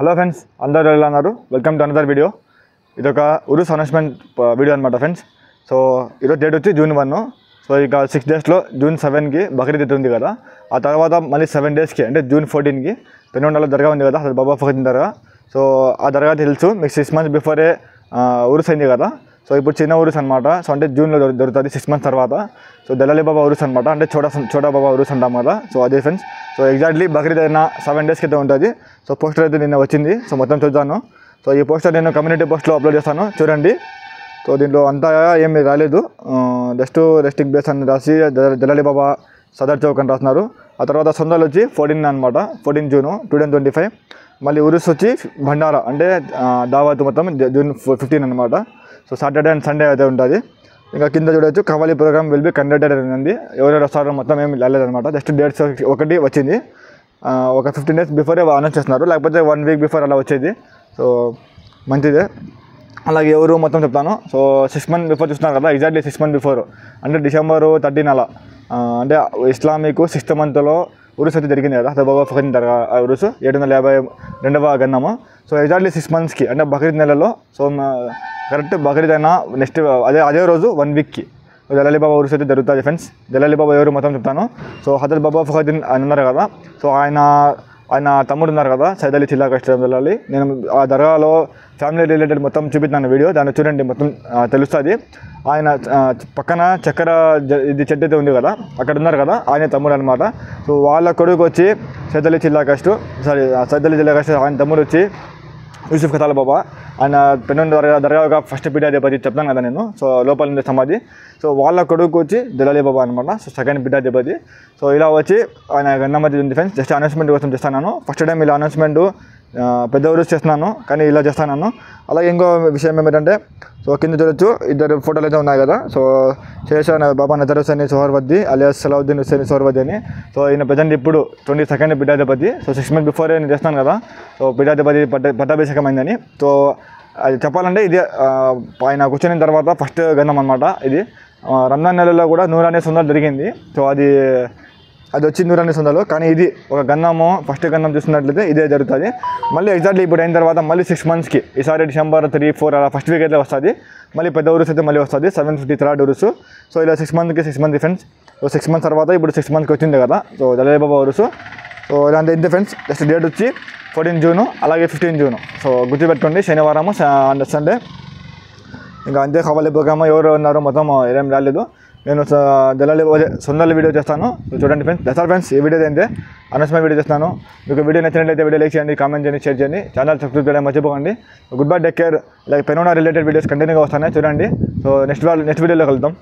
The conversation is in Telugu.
హలో ఫ్రెండ్స్, అందరూ ఎలా ఉన్నారు? Welcome to another video. ఇది ఒక ఉరుస్ అనౌన్స్మెంట్ వీడియో అనమాట ఫ్రెండ్స్. సో ఈరోజు డేట్ వచ్చి June 1. సో ఇక 6 డేస్లో June 7కి బక్రీద్ ఉంది కదా. ఆ తర్వాత మళ్ళీ 7 డేస్కి అంటే June 14కి పెనుగొండలో దర్గా ఉంది కదా, అసలు బాబా ఫరీద్ దర్గా. సో ఆ దర్గా తెలుసు మీకు 6 months బిఫోరే ఉరుస్ అయింది కదా. సో ఇప్పుడు చిన్న ఉరుస్ అనమాట. సో అంటే జూన్లో దొరుకుతుంది 6 months తర్వాత. సో దళాలి బాబా ఉరుస్ అనమాట, అంటే చోటా బాబా ఉరుస్ అంటాం కదా. సో అదే ఫ్రెండ్స్. సో ఎగ్జాక్ట్లీ బక్రీద్ అయినా 7 డేస్కి అయితే ఉంటుంది. సో పోస్టర్ అయితే నిన్న వచ్చింది. సో మొత్తం చూద్దాను. సో ఈ పోస్టర్ నేను కమ్యూనిటీ పోస్ట్లో అప్లోడ్ చేస్తాను, చూడండి. సో దీంట్లో అంతా ఏమి రాలేదు, జస్ట్ రెస్ట్రిక్ట్ బేస్ అని రాసి దళాలి బాబా సదర్ చౌక్ అని రాస్తున్నారు. ఆ తర్వాత సొందాలు వచ్చి 14 అనమాట, 14 June 2025. మళ్ళీ ఉరుస్ వచ్చి భండారా అంటే దావత్ మొత్తం June 15 అనమాట. సో సాటర్డే అండ్ సండే అయితే ఉంటుంది. ఇంకా కింద చూడవచ్చు కవాలి ప్రోగ్రామ్ విల్ బి కండక్టెడ్ అని ఉంది. ఎవరెవరు వస్తారో మొత్తం ఏమి లేదనమాట, జస్ట్ డేట్స్ ఒకటి వచ్చింది. ఒక 15 days బిఫోరే అనౌన్స్ చేస్తున్నారు, లేకపోతే 1 week బిఫోర్ అలా వచ్చేది. సో మంచిదే. అలాగే ఎవరు మొత్తం చెప్తాను. సో 6 months బిఫోర్ చూస్తున్నారు కదా, ఎగ్జాక్ట్లీ 6 months బిఫోర్ అంటే December 13 అలా, అంటే ఇస్లామిక్ 6th monthలో ఉరుస్ అయితే జరిగింది కదా, బాబా ఫరీద్ దర్గా ఉరుస్ 752వ గన్నము. సో ఎగ్జాక్ట్లీ 6 monthsకి అంటే బక్రీద్ నెలలో. సో కరెక్ట్ బక్రీద్ అయినా నెక్స్ట్ అదే రోజు 1 weekకి దళాలి బాబా ఉరుస్ అయితే జరుగుతుంది ఫ్రెండ్స్. దళాలి బాబా ఎవరు మొత్తం చెప్తాను. సో హజరత్ బాబా ఫరీద్ అని ఉన్నారు కదా. సో ఆయన తమ్ముడు ఉన్నారు కదా, సైద్ అలీ చిల్లా కష్టం దళాలి. నేను ఆ దర్గాలో ఫ్యామిలీ రిలేటెడ్ మొత్తం చూపిస్తున్నాను వీడియో, దాన్ని చూడండి, మొత్తం తెలుస్తుంది. ఆయన పక్కన చక్కెర ఇది చెట్టు అయితే ఉంది కదా, అక్కడ ఉన్నారు కదా, ఆయన తమ్ముడు అనమాట. సో వాళ్ళ కొడుకు వచ్చి సైద్ అలీ చిల్లా కష్టం ఆయన తమ్ముడు వచ్చి యూసుఫ్ ఖతాల్ బాబా. ఆయన పెనుగొండ దర్గా ఫస్ట్ పీఠాధిపతి చెప్తాను కదా నేను. సో లోపల ఉంది సమాధి. సో వాళ్ళ కొడుకు వచ్చి దళాలి బాబా అనమాట, సో సెకండ్ పీఠాధిపతి. సో ఇలా వచ్చి ఆయన గన్నమతి ఉంది ఫ్రెండ్స్. జస్ట్ అనౌన్స్మెంట్ కోసం చేస్తాను. ఫస్ట్ టైం ఇలా అనౌన్స్మెంట్ పెద్ద ఊరు చేస్తున్నాను, కానీ ఇలా చేస్తాను. అలాగే ఇంకో విషయం ఏమిటంటే, సో కింద చూడొచ్చు ఇద్దరు ఫోటోలు అయితే ఉన్నాయి కదా. సో శేషా బాబా నజర్ హుసేన్ సోహర్వర్ది అలియాస్ సలావుద్దీన్ హుసేన్ సోహర్వర్ది అని. సో ఈయన ప్రజెంట్ ఇప్పుడు 22nd పీఠాధిపతి. సో 6 months బిఫోరే నేను చేస్తాను కదా. సో పీఠాధిపతి పట్టాభిషేకం అయిందని. సో అది చెప్పాలంటే ఇది ఆయన కూర్చొని తర్వాత ఫస్ట్ గంధం అనమాట. ఇది రంజాన్ నెలలో కూడా నూరాని సొందాలు జరిగింది. సో అది వచ్చి నూరాని సొందాలు, కానీ ఇది ఒక గంధము ఫస్ట్ గంధం చూస్తున్నట్లయితే ఇదే జరుగుతుంది. మళ్ళీ ఎగ్జాక్ట్లీ ఇప్పుడు అయిన తర్వాత మళ్ళీ 6 monthsకి ఈసారి December 3, 4 అలా ఫస్ట్ వీక్ అయితే వస్తుంది. మళ్ళీ పెద్ద ఉరుస్ అయితే మళ్ళీ వస్తుంది 753rd ఉరుసు. సో ఇలా 6 months ఫ్రెండ్స్. సో 6 months తర్వాత ఇప్పుడు 6 monthsకి వచ్చింది కదా. సో దళాలి బాబా ఉరుసు. సో ఇలాంటి ఇంతే ఫ్రెండ్స్. జస్ట్ డేట్ వచ్చి 14 June, అలాగే 15 June. సో గుర్తుపెట్టుకోండి, శనివారము అండ్ సండే. ఇంకా అంతే ఖవాలి ప్రోగ్రామ్ ఎవరు ఉన్నారో మొత్తం ఏం రాలేదు. నేను దళాలి సొందాల వీడియో చేస్తాను, చూడండి ఫ్రెండ్స్. దసరా ఫ్రెండ్స్, ఈ వీడియో అయితే అనౌన్స్మెంట్ వీడియో చేస్తాను. మీకు వీడియో నచ్చినట్లయితే వీడియో లైక్ చేయండి, కామెంట్ చేయండి, షేర్ చేయండి, ఛానల్ సబ్స్క్రైబ్ చేయడం మర్చిపోకండి. Good bye, take care. Like Penukonda related videos కంటిన్యూగా వస్తాయి, చూడండి. సో నెక్స్ట్ వీడియోలో కలుద్దాం.